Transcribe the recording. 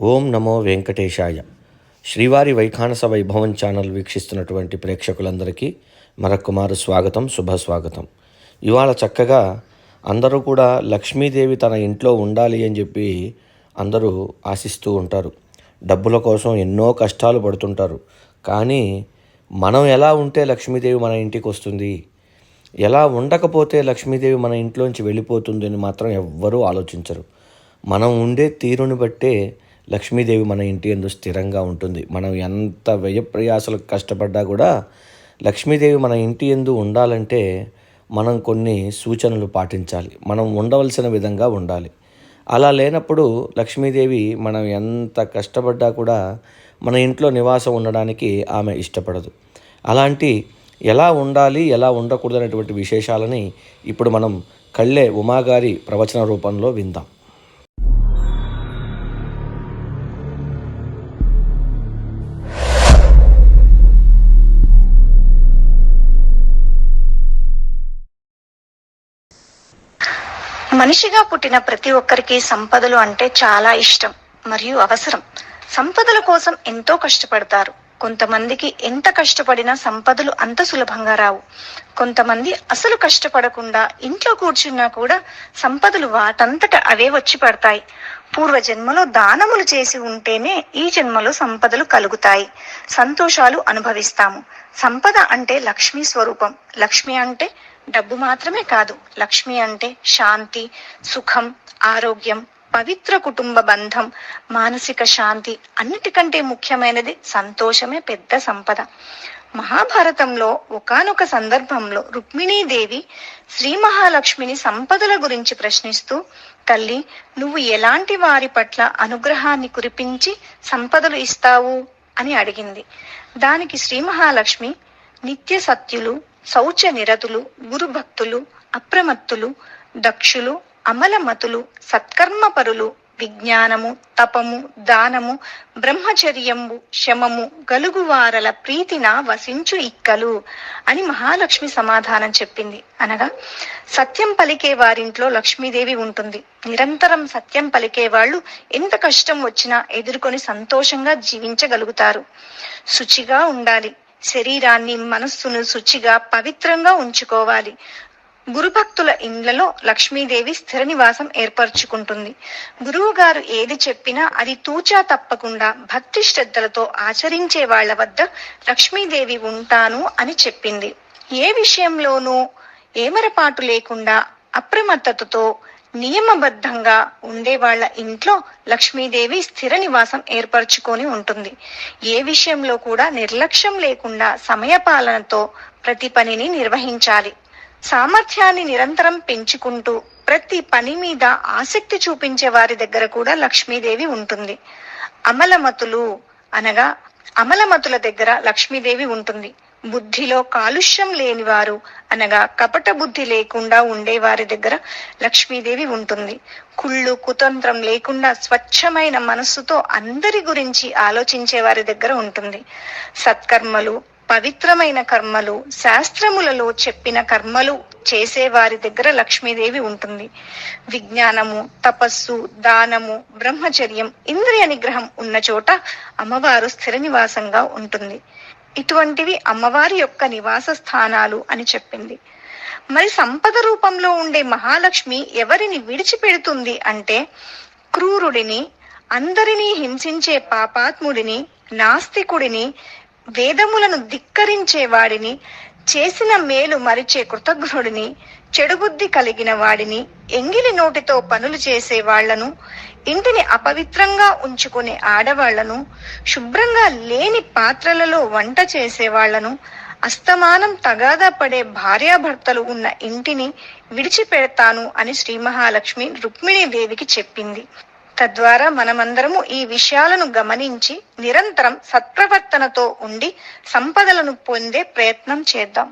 ఓం నమో వెంకటేశాయ. శ్రీవారి వైఖానస వైభవం ఛానల్ వీక్షిస్తున్నటువంటి ప్రేక్షకులందరికీ మరొకమారు స్వాగతం, శుభస్వాగతం. ఇవాళ చక్కగా అందరూ కూడా లక్ష్మీదేవి తన ఇంట్లో ఉండాలి అని చెప్పి అందరూ ఆశిస్తూ ఉంటారు. డబ్బుల కోసం ఎన్నో కష్టాలు పడుతుంటారు. కానీ మనం ఎలా ఉంటే లక్ష్మీదేవి మన ఇంటికి వస్తుంది, ఎలా ఉండకపోతే లక్ష్మీదేవి మన ఇంట్లోంచి వెళ్ళిపోతుంది అని మాత్రం ఎవ్వరూ ఆలోచించరు. మనం ఉండే తీరుని బట్టే లక్ష్మీదేవి మన ఇంటి యందు స్థిరంగా ఉంటుంది. మనం ఎంత వ్యయప్రయాసలకు కష్టపడ్డా కూడా లక్ష్మీదేవి మన ఇంటి యందు ఉండాలంటే మనం కొన్ని సూచనలు పాటించాలి. మనం ఉండవలసిన విధంగా ఉండాలి. అలా లేనప్పుడు లక్ష్మీదేవి మనం ఎంత కష్టపడ్డా కూడా మన ఇంట్లో నివాసం ఉండడానికి ఆమె ఇష్టపడదు. అలాంటి ఎలా ఉండాలి, ఎలా ఉండకూడదు అనేటువంటి విశేషాలని ఇప్పుడు మనం కళ్ళే ఉమాగారి ప్రవచన రూపంలో విందాం. మనిషిగా పుట్టిన ప్రతి ఒక్కరికి సంపదలు అంటే చాలా ఇష్టం మరియు అవసరం. సంపదల కోసం ఎంతో కష్టపడతారు. కొంతమందికి ఎంత కష్టపడినా సంపదలు అంత సులభంగా రావు. కొంతమంది అసలు కష్టపడకుండా ఇంట్లో కూర్చున్నా కూడా సంపదలు వాటంతట అవే వచ్చి పడతాయి. పూర్వ జన్మలో దానములు చేసి ఉంటేనే ఈ జన్మలో సంపదలు కలుగుతాయి, సంతోషాలు అనుభవిస్తాము. సంపద అంటే లక్ష్మీ స్వరూపం. లక్ష్మి అంటే డబ్బు మాత్రమే కాదు. లక్ష్మి అంటే శాంతి, సుఖం, ఆరోగ్యం, పవిత్ర కుటుంబ బంధం, మానసిక శాంతి. అన్నిటికంటే ముఖ్యమైనది సంతోషమే పెద్ద సంపద. మహాభారతంలో ఒకానొక సందర్భంలో రుక్మిణీదేవి శ్రీ మహాలక్ష్మిని సంపదల గురించి ప్రశ్నిస్తూ, తల్లి, నువ్వు ఎలాంటి వారి పట్ల అనుగ్రహాన్ని కురిపించి సంపదలు ఇస్తావు అని అడిగింది. దానికి శ్రీ మహాలక్ష్మి, నిత్య సత్యులు, శౌచ నిరతులు, గురుభక్తులు, అప్రమత్తులు, దక్షులు, అమలమతులు, సత్కర్మపరులు, విజ్ఞానము, తపము, దానము, బ్రహ్మచర్యము, శమము గలుగువారల ప్రీతిన వసించు ఇక్కలు అని మహాలక్ష్మి సమాధానం చెప్పింది. అనగా సత్యం పలికే వారింట్లో లక్ష్మీదేవి ఉంటుంది. నిరంతరం సత్యం పలికే వాళ్ళు ఎంత కష్టం వచ్చినా ఎదుర్కొని సంతోషంగా జీవించగలుగుతారు. శుచిగా ఉండాలి. శరీరాన్ని, మనస్సును శుచిగా, పవిత్రంగా ఉంచుకోవాలి. గురుభక్తుల ఇండ్లలో లక్ష్మీదేవి స్థిర నివాసం ఏర్పరచుకుంటుంది. గురువు గారు ఏది చెప్పినా అది తూచా తప్పకుండా భక్తి శ్రద్ధలతో ఆచరించే వాళ్ళ వద్ద లక్ష్మీదేవి ఉంటాను అని చెప్పింది. ఏ విషయంలోనూ ఏమరపాటు లేకుండా అప్రమత్తతతో నియమబద్ధంగా ఉండే వాళ్ళ ఇంట్లో లక్ష్మీదేవి స్థిర నివాసం ఏర్పరచుకొని ఉంటుంది. ఏ విషయంలో కూడా నిర్లక్ష్యం లేకుండా సమయపాలనతో ప్రతి పనిని నిర్వహించాలి. సామర్థ్యాన్ని నిరంతరం పెంచుకుంటూ ప్రతి పని మీద ఆసక్తి చూపించే వారి దగ్గర కూడా లక్ష్మీదేవి ఉంటుంది. అమలమతుల దగ్గర లక్ష్మీదేవి ఉంటుంది. బుద్ధిలో కాలుష్యం లేనివారు అనగా కపట బుద్ధి లేకుండా ఉండే వారి దగ్గర లక్ష్మీదేవి ఉంటుంది. కుళ్ళు, కుతంత్రం లేకుండా స్వచ్ఛమైన మనస్సుతో అందరి గురించి ఆలోచించే వారి దగ్గర ఉంటుంది. సత్కర్మలు, పవిత్రమైన కర్మలు, శాస్త్రములలో చెప్పిన కర్మలు చేసే వారి దగ్గర లక్ష్మీదేవి ఉంటుంది. విజ్ఞానము, తపస్సు, దానము, బ్రహ్మచర్యం, ఇంద్రియ నిగ్రహం ఉన్న చోట అమ్మవారు స్థిర నివాసంగా ఉంటుంది. ఇటువంటివి అమ్మవారి యొక్క నివాస స్థానాలు అని చెప్పింది. మరి సంపద రూపంలో ఉండే మహాలక్ష్మి ఎవరిని విడిచిపెడుతుంది అంటే క్రూరుడిని, అందరినీ హింసించే పాపాత్ముడిని, నాస్తికుడిని, వేదములను ధిక్కరించే వాడిని, చేసిన మేలు మరిచే కృతజ్ఞుడిని, చెడుబుద్ధి కలిగిన వాడిని, ఎంగిలి నోటితో పనులు చేసే వాళ్లను, ఇంటిని అపవిత్రంగా ఉంచుకునే ఆడవాళ్లను, శుభ్రంగా లేని పాత్రలలో వంట చేసే వాళ్లను, అస్తమానం తగాదా పడే భార్యాభర్తలు ఉన్న ఇంటిని విడిచిపెడతాను అని శ్రీ మహాలక్ష్మి రుక్మిణీదేవికి చెప్పింది. తద్వారా మనమందరము ఈ విషయాలను గమనించి నిరంతరం సత్ప్రవర్తనతో ఉండి సంపదలను పొందే ప్రయత్నం చేద్దాం.